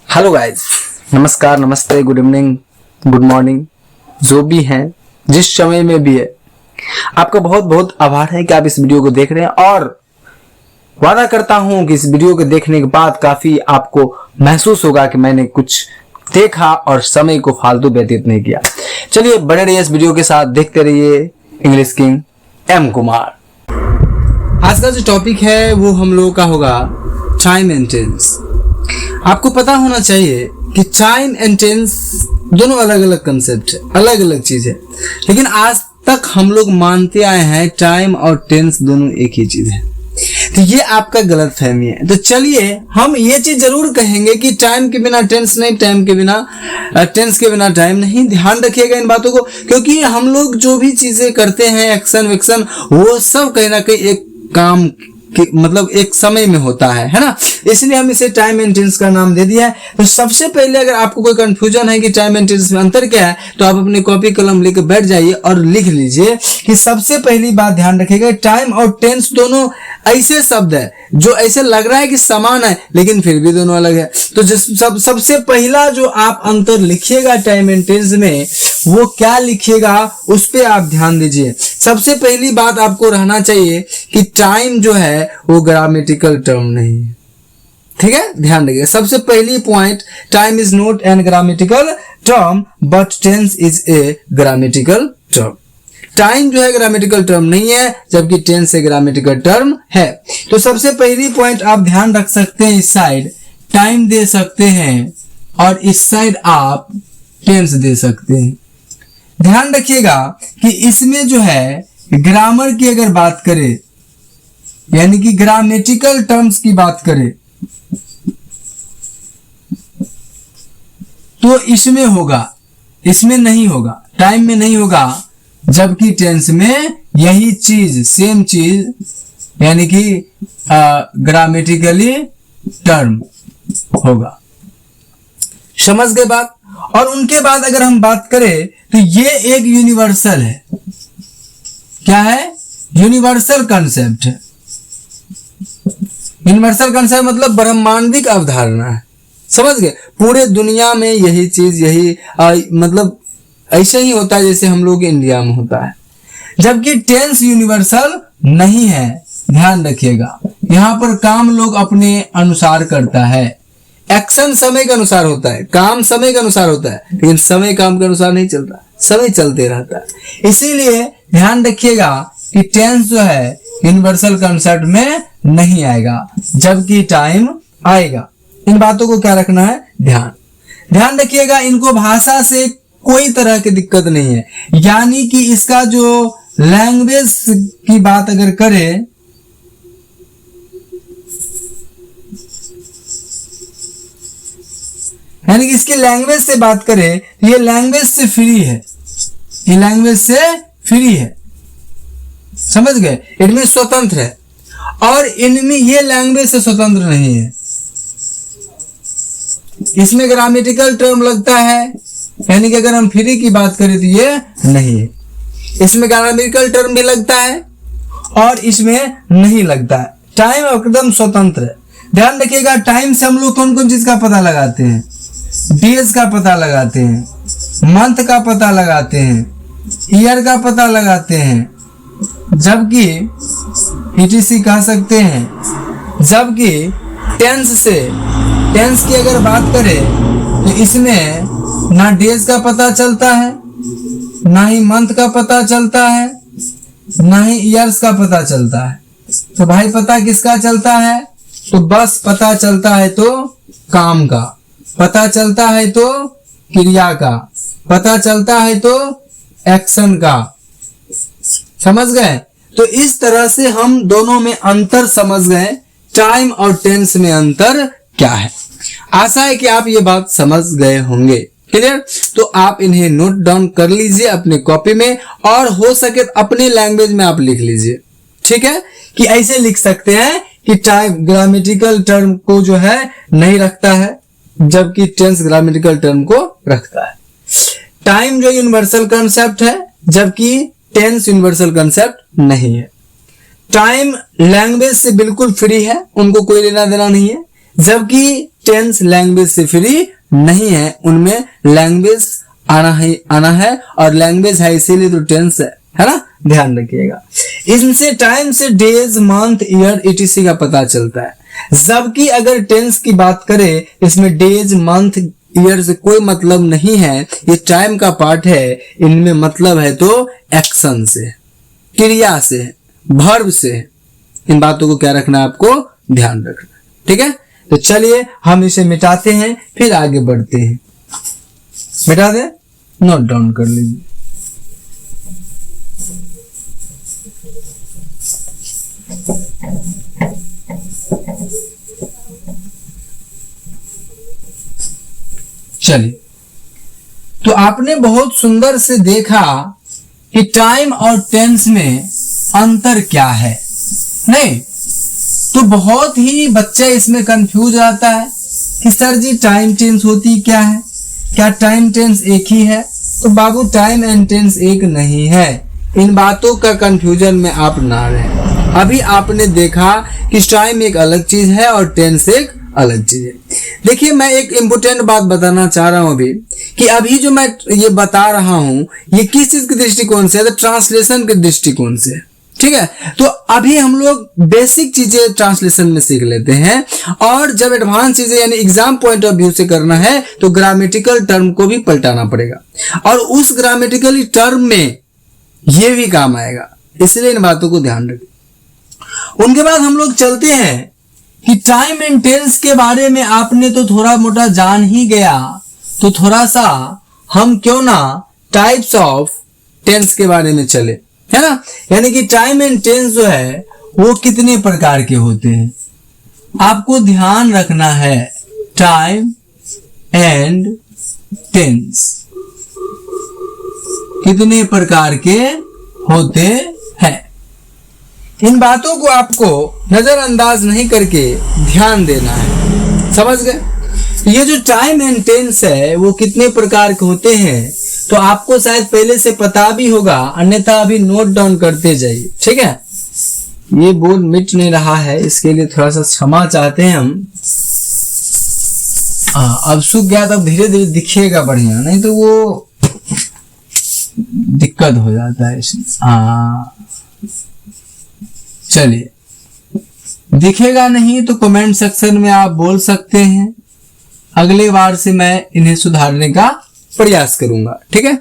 Hello guys, नमस्कार, नमस्ते, good evening, good morning, जो भी हैं, जिस समय में भी है, आपका बहुत बहुत आभार है कि आप इस वीडियो को देख रहे हैं। और वादा करता हूं कि इस वीडियो को देखने के बाद काफी आपको महसूस होगा कि मैंने कुछ देखा और समय को फालतू व्यतीत नहीं किया। चलिए बने रहिए इस वीडियो के साथ, देखते रहिए इंग्लिश किंग एम कुमार। आज का जो टॉपिक है वो हम लोगों का होगा टाइम एंड टेंस। आपको पता होना चाहिए कि टाइम एंड टेंस दोनों अलग अलग कंसेप्ट है, अलग अलग चीज है, लेकिन आज तक हम लोग मानते आए हैं टाइम और टेंस दोनों एक ही चीज है। तो ये आपका गलत फहमी है। तो चलिए हम ये चीज जरूर कहेंगे कि टाइम के बिना टेंस नहीं, टाइम के बिना टेंस के बिना टाइम नहीं। ध्यान रखिएगा इन बातों को, क्योंकि हम लोग जो भी चीजें करते हैं, एक्शन वेक्शन, वो सब कहीं ना कहीं एक काम मतलब एक समय में होता है ना। इसलिए हम इसे टाइम एंड टेंस का नाम दे दिया है। तो सबसे पहले अगर आपको कोई कंफ्यूजन है कि टाइम एंड टेंस में अंतर क्या है, तो आप अपनी कॉपी कलम लेकर बैठ जाइए और लिख लीजिए कि सबसे पहली बात ध्यान रखिएगा, टाइम और टेंस दोनों ऐसे शब्द है जो ऐसे लग रहा है कि समान है, लेकिन फिर भी दोनों अलग है। तो सबसे पहला जो आप अंतर लिखिएगा टाइम एंड टेंस में, वो क्या लिखिएगा उस पे आप ध्यान दीजिए। सबसे पहली बात आपको रहना चाहिए कि टाइम जो है वो ग्रामेटिकल टर्म नहीं है, ठीक है, ध्यान रखिएगा। सबसे पहली point, time is not an grammatical term but tense is a grammatical term. Time जो है ग्रामेटिकल टर्म नहीं है, जबकि टेंस ए ग्रामेटिकल टर्म है। तो सबसे पहली पॉइंट आप ध्यान रख सकते हैं, इस साइड टाइम दे सकते हैं और इस साइड आप टेंस दे सकते हैं। ध्यान रखिएगा कि इसमें जो है ग्रामर की अगर बात करें, यानी कि ग्रामेटिकल टर्म्स की बात करें, तो इसमें होगा, इसमें नहीं होगा, टाइम में नहीं होगा, जबकि टेंस में यही चीज, सेम चीज, यानी कि ग्रामेटिकली टर्म होगा। समझ गए बात। और उनके बाद अगर हम बात करें तो ये एक यूनिवर्सल है। क्या है? यूनिवर्सल कंसेप्ट है। यूनिवर्सल कंसेप्ट मतलब ब्रह्मांडिक अवधारणा है। समझ गए? पूरे दुनिया में यही चीज, यही मतलब ऐसे ही होता है जैसे हम लोग इंडिया में होता है। जबकि टेंस यूनिवर्सल नहीं है। ध्यान रखिएगा, यहाँ पर काम लोग अपने अनुसार करता है। एक्शन समय के अनुसार होता है, काम समय के अनुसार होता है, लेकिन समय काम के अनुसार नहीं चलता, समय चलते रहता है। इसीलिए ध्यान रखिएगा कि टेंस जो है यूनिवर्सल कंसेप्ट में नहीं आएगा, जबकि टाइम आएगा। इन बातों को क्या रखना है? ध्यान रखिएगा। इनको भाषा से कोई तरह की दिक्कत नहीं है, यानी कि इसका जो लैंग्वेज की बात अगर करें, यानी कि इसकी लैंग्वेज से बात करें, ये लैंग्वेज से फ्री है, ये लैंग्वेज से फ्री है। समझ गए? इनमें स्वतंत्र है, और इनमें ये लैंग्वेज से स्वतंत्र नहीं है। इसमें ग्रामेटिकल टर्म लगता है, यानी कि अगर हम फ्री की बात करें तो ये नहीं है। इसमें ग्रामेटिकल टर्म भी लगता है और इसमें नहीं लगता है। टाइम एकदम स्वतंत्र है। ध्यान रखिएगा, टाइम से हम लोग कौन कौन चीज का पता लगाते हैं? डेज का पता लगाते हैं, मंथ का पता लगाते हैं, ईयर का पता लगाते हैं, जबकि ETC कह सकते हैं। जबकि टेंस से, टेंस की अगर बात करें तो इसमें ना डेज का पता चलता है, ना ही मंथ का पता चलता है, ना ही ईयर्स का पता चलता है। तो भाई पता किसका चलता है? तो बस पता चलता है तो काम का, पता चलता है तो क्रिया का, पता चलता है तो एक्शन का। समझ गए? तो इस तरह से हम दोनों में अंतर समझ गए, टाइम और टेंस में अंतर क्या है। आशा है कि आप ये बात समझ गए होंगे। क्लियर? तो आप इन्हें नोट डाउन कर लीजिए अपने कॉपी में, और हो सके तो अपने लैंग्वेज में आप लिख लीजिए। ठीक है? कि ऐसे लिख सकते हैं कि टाइम ग्रामेटिकल टर्म को जो है नहीं रखता है, जबकि टेंस ग्रामेटिकल टर्म को रखता है। टाइम जो यूनिवर्सल कंसेप्ट है, जबकि टेंस यूनिवर्सल कंसेप्ट नहीं है। टाइम लैंग्वेज से बिल्कुल फ्री है, उनको कोई लेना देना नहीं है, जबकि टेंस लैंग्वेज से फ्री नहीं है, उनमें लैंग्वेज आना है और लैंग्वेज है इसीलिए तो टेंस है ना, ध्यान रखिएगा। इनसे टाइम से डेज मंथ ईयर etc का पता चलता है, जबकि अगर टेंस की बात करें इसमें डेज मंथ ईयर से कोई मतलब नहीं है, ये टाइम का पार्ट है, इनमें मतलब है तो एक्शन से, क्रिया से, वर्ब से। इन बातों को क्या रखना है, आपको ध्यान रखना है, ठीक है। तो चलिए हम इसे मिटाते हैं फिर आगे बढ़ते हैं। मिटा दे, नोट डाउन कर लीजिए। चलिए, तो आपने बहुत सुंदर से देखा कि टाइम और टेंस में अंतर क्या है, नहीं तो बहुत ही बच्चा इसमें कंफ्यूज रहता है कि सर जी टाइम टेंस होती क्या है, क्या टाइम टेंस एक ही है? तो बाबू टाइम एंड टेंस एक नहीं है, इन बातों का कंफ्यूजन में आप ना रहें। अभी आपने देखा कि टाइम एक अलग चीज है और टेंस एक अलग चीज है। देखिए मैं एक इम्पोर्टेंट बात बताना चाह रहा हूं अभी कि अभी जो मैं ये बता रहा हूं ये किस चीज के दृष्टिकोण से है, तो ट्रांसलेशन के दृष्टिकोण से, ठीक है। तो अभी हम लोग बेसिक चीजें ट्रांसलेशन में सीख लेते हैं और जब एडवांस चीजें यानी एग्जाम पॉइंट ऑफ व्यू से करना है तो ग्रामेटिकल टर्म को भी पलटाना पड़ेगा और उस ग्रामेटिकली टर्म में ये भी काम आएगा, इसलिए इन बातों को ध्यान रखें। उनके बाद हम लोग चलते हैं कि टाइम एंड टेंस के बारे में आपने तो थोड़ा मोटा जान ही गया, तो थोड़ा सा हम क्यों ना टाइप्स ऑफ टेंस के बारे में चले, है ना। यानी कि टाइम एंड टेंस जो है वो कितने प्रकार के होते हैं, आपको ध्यान रखना है। टाइम एंड टेंस कितने प्रकार के होते हैं, इन बातों को आपको नजरअंदाज नहीं करके ध्यान देना है, समझ गए। ये जो टाइम एंड टेंस है वो कितने प्रकार के होते हैं तो आपको शायद पहले से पता भी होगा, अन्यथा अभी नोट डाउन करते जाइए, ठीक है। ये बोर्ड मिट नहीं रहा है, इसके लिए थोड़ा सा क्षमा चाहते हैं हम। अब सूख गया तब धीरे धीरे दिखेगा बढ़िया, नहीं तो वो दिक्कत हो जाता है इसमें। चलिए, दिखेगा नहीं तो कमेंट सेक्शन में आप बोल सकते हैं, अगले बार से मैं इन्हें सुधारने का प्रयास करूंगा, ठीक है।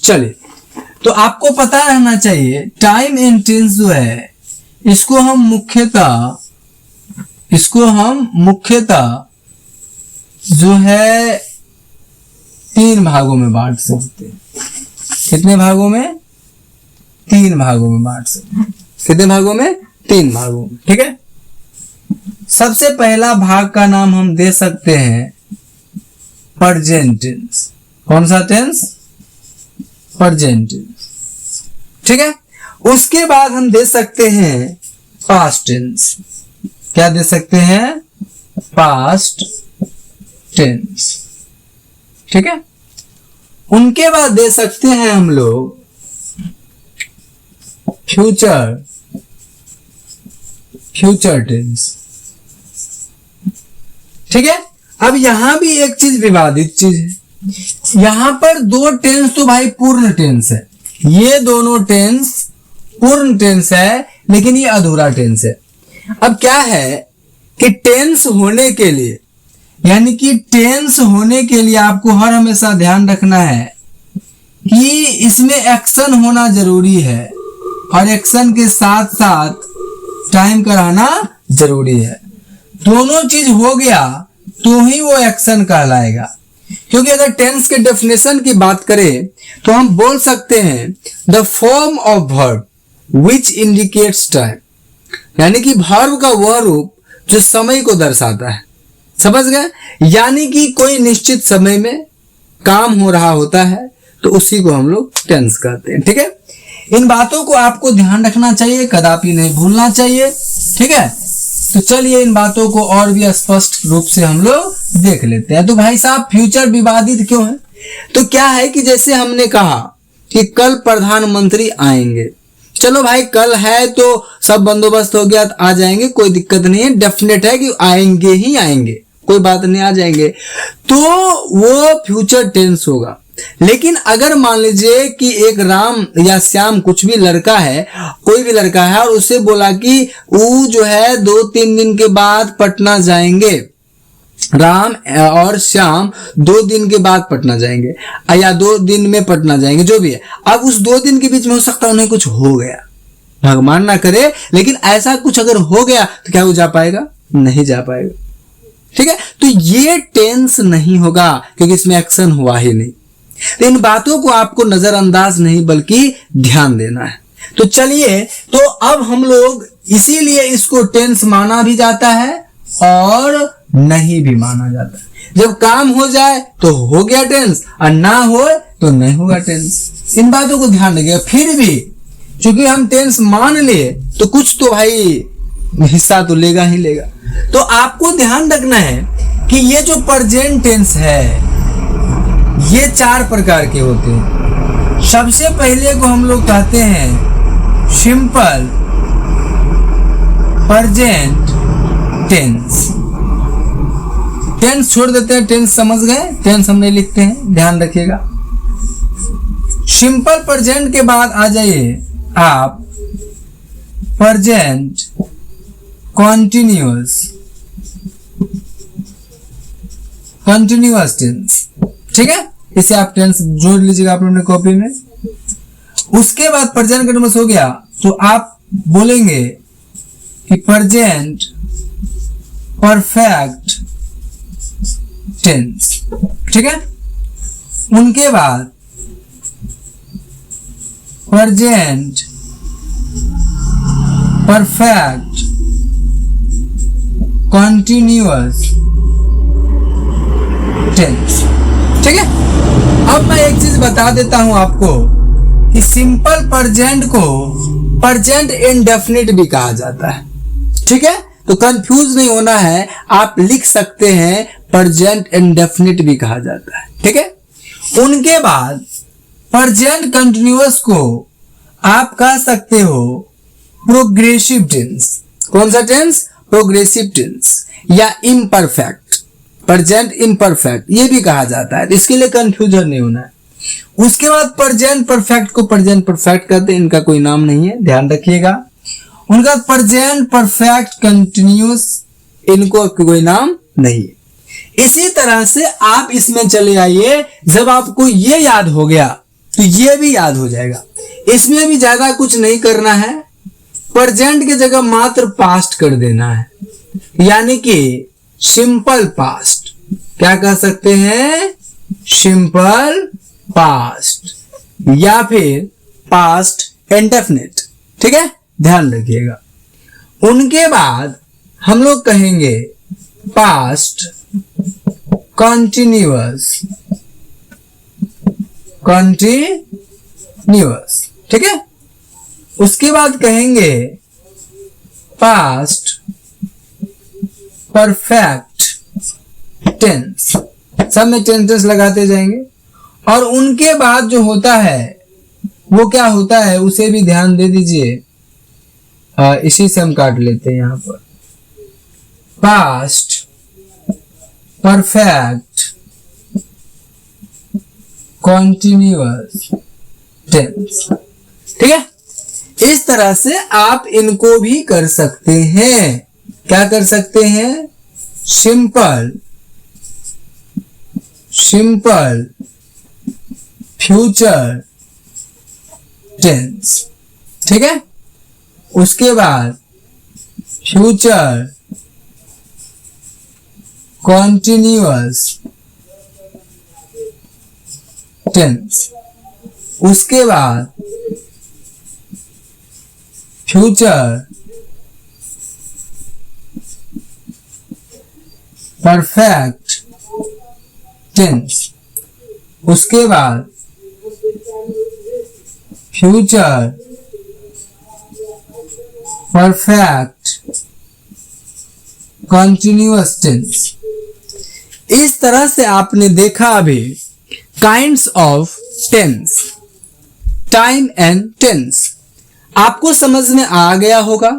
चलिए, तो आपको पता रहना चाहिए टाइम एंड टेंस जो है इसको हम मुख्यतः जो है 3 भागों में बांट सकते हैं। कितने भागों में? 3 भागों में बांट सकते हैं। कितने भागों में? 3 भागों में, ठीक है। सबसे पहला भाग का नाम हम दे सकते हैं प्रेजेंट टेंस। कौन सा टेंस? प्रेजेंट टेंस, ठीक है। उसके बाद हम दे सकते हैं पास्ट टेंस। क्या दे सकते हैं? पास्ट टेंस, ठीक है। उनके बाद दे सकते हैं हम लोग फ्यूचर टेंस, ठीक है। अब यहां भी एक चीज विवादित चीज है, यहां पर 2 टेंस तो भाई पूर्ण टेंस है, ये दोनों टेंस पूर्ण टेंस है लेकिन ये अधूरा टेंस है। अब क्या है कि टेंस होने के लिए आपको हर हमेशा ध्यान रखना है कि इसमें एक्शन होना जरूरी है और एक्शन के साथ साथ टाइम कराना जरूरी है। दोनों चीज हो गया तो ही वो एक्शन कहलाएगा। क्योंकि अगर टेंस के डेफिनेशन की बात करें तो हम बोल सकते हैं the form of verb which indicates time, यानी कि वर्ब का वह रूप जो समय को दर्शाता है, समझ गए। यानी कि कोई निश्चित समय में काम हो रहा होता है तो उसी को हम लोग टेंस कहते हैं, ठीक है। इन बातों को आपको ध्यान रखना चाहिए, कदापि नहीं भूलना चाहिए, ठीक है। तो चलिए इन बातों को और भी स्पष्ट रूप से हम लोग देख लेते हैं। तो भाई साहब फ्यूचर विवादित क्यों है? तो क्या है कि जैसे हमने कहा कि कल प्रधानमंत्री आएंगे, चलो भाई कल है तो सब बंदोबस्त हो गया, आ जाएंगे, कोई दिक्कत नहीं है, डेफिनेट है कि आएंगे ही आएंगे, कोई बात नहीं, आ जाएंगे, तो वो फ्यूचर टेंस होगा। लेकिन अगर मान लीजिए कि एक राम या श्याम कुछ भी लड़का है, कोई भी लड़का है, और उसे बोला कि वो जो है 2-3 दिन के बाद पटना जाएंगे, राम और श्याम 2 दिन के बाद पटना जाएंगे या 2 दिन में पटना जाएंगे, जो भी है। अब उस 2 दिन के बीच में हो सकता है उन्हें कुछ हो गया, भगवान ना करे, लेकिन ऐसा कुछ अगर हो गया तो क्या वो जा पाएगा? नहीं जा पाएगा। ठीक है, तो ये टेंस नहीं होगा क्योंकि इसमें एक्शन हुआ ही नहीं। तो इन बातों को आपको नजरअंदाज नहीं बल्कि ध्यान देना है। तो चलिए, तो अब हम लोग इसीलिए इसको टेंस माना भी जाता है और नहीं भी माना जाता है। जब काम हो जाए तो हो गया टेंस, और ना हो तो नहीं होगा टेंस। इन बातों को ध्यान रखिएगा। फिर भी चूंकि हम टेंस मान लिए तो कुछ तो भाई हिस्सा तो लेगा ही लेगा। तो आपको ध्यान रखना है कि ये जो प्रेजेंट टेंस है ये 4 प्रकार के होते हैं। सबसे पहले को हम लोग कहते हैं सिंपल प्रेजेंट टेंस। टेंस छोड़ देते हैं, टेंस समझ गए, टेंस हम नहीं लिखते हैं, ध्यान रखिएगा। सिंपल प्रेजेंट के बाद आ जाइए आप प्रेजेंट कॉन्टिन्यूअस टेंस। ठीक है, इसे आप टेंस जोड़ लीजिएगा अपने कॉपी में। उसके बाद प्रेजेंट कंटिन्यूअस हो गया तो आप बोलेंगे कि प्रेजेंट परफेक्ट टेंस। ठीक है, उनके बाद प्रेजेंट परफेक्ट कॉन्टिन्यूअस टेंस। ठीक है, अब मैं एक चीज बता देता हूं आपको कि सिंपल प्रेजेंट को प्रेजेंट इंडेफिनिट भी कहा जाता है। ठीक है, तो कंफ्यूज नहीं होना है, आप लिख सकते हैं प्रेजेंट इंडेफिनिट भी कहा जाता है। ठीक है, उनके बाद प्रेजेंट कंटिन्यूअस को आप कह सकते हो प्रोग्रेसिव टेंस। कौन सा टेंस? प्रोग्रेसिव टेंस या इम्परफेक्ट, प्रेजेंट इम्परफेक्ट ये भी कहा जाता है। इसके लिए कंफ्यूजन नहीं होना है। उसके बाद प्रेजेंट परफेक्ट को प्रेजेंट परफेक्ट कहते हैं, इनका कोई नाम नहीं है, ध्यान रखिएगा। उनका प्रेजेंट परफेक्ट कंटिन्यूअस, इनको कोई नाम नहीं है। इसी तरह से आप इसमें चले आइए, जब आपको ये याद हो गया तो ये भी याद हो जाएगा। इसमें भी ज्यादा कुछ नहीं करना है, प्रेजेंट की जगह मात्र पास्ट कर देना है, यानी कि सिंपल पास्ट। क्या कह सकते हैं? सिंपल पास्ट या फिर पास्ट इंडेफिनिट। ठीक है, ध्यान रखिएगा। उनके बाद हम लोग कहेंगे पास्ट कंटिन्यूअस ठीक है, उसके बाद कहेंगे पास्ट परफेक्ट टेंस। सब में टेंस लगाते जाएंगे। और उनके बाद जो होता है वो क्या होता है उसे भी ध्यान दे दीजिए। इसी से हम काट लेते हैं यहां पर, पास्ट परफेक्ट कॉन्टिन्यूअस टेंस। ठीक है, इस तरह से आप इनको भी कर सकते हैं। क्या कर सकते हैं? Simple future tense. ठीक है, उसके बाद फ्यूचर कॉन्टिन्यूअस टेंस, उसके बाद फ्यूचर परफेक्ट टेंस, उसके बाद फ्यूचर परफेक्ट कंटिन्यूअस टेंस। इस तरह से आपने देखा अभी kinds of tense, time and tense. आपको समझ में आ गया होगा।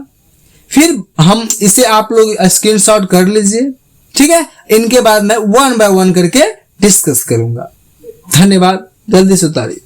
फिर हम इसे आप लोग स्क्रीनशॉट कर लीजिए, ठीक है, इनके बाद मैं वन बाय वन करके डिस्कस करूंगा। धन्यवाद, जल्दी से उतारिए।